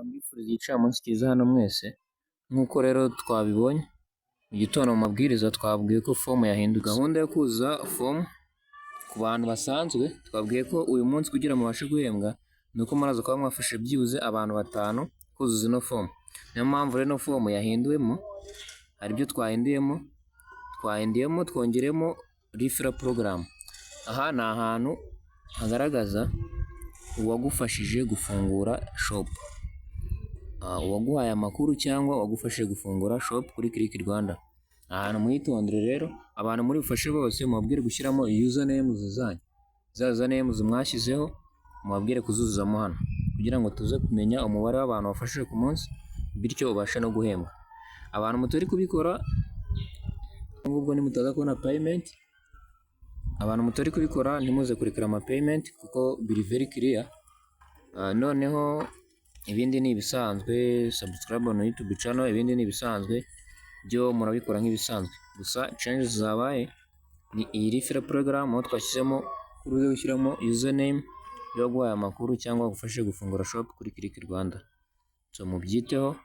Mbifuriza igicamunsi cyiza hano mwese, nk'uko rero twabibonye mu gitondo mu mabwiriza twabwiye ko fomu yahinduka. Gahunda yo kuzuza fomu ku bantu basanzwe twabwiye ko uyu munsi kugira mubashe guhembwa ni uko muraza kuba mwafashe byibuze abantu 5 kuzuza ino fomu. Niyo mpamvu rero fomu yahinduwemo, hari ibyo twahinduyemo twongeremo rifera porogaramu. Aha ni ahantu hagaragaza uwagufashije gufungura shopu, uwaguhaye amakuru cyangwa uwagufashije gufungura shopu kuri Click Rwanda. Ahantu mwitondere rero, abantu muri bufashe bose mubabwire gushyiramo username zanyu, za username mwashyizeho mubabwire kuzuzuzamo hano, kugira ngo tuze kumenya umubare w'abantu wafashije ku munsi, bityo ubashe no guhembwa. Abantu mutari kubikora ngubwo nimutaza kubona payment, abantu mutari kubikora ntimuze kurekera ama payment kuko biri very clear. Noneho ibindi ni ibisanzwe, subscribe on YouTube channel, ibindi ni ibisanzwe byo murabikora nk'ibisanzwe. Gusa changes zabaye ni iyi referral program, aho twashyizemo kuruze gushyiramo username yo guhaye amakuru cyangwa gufashe gufungura shop kuri Click Rwanda. So mubyiteho.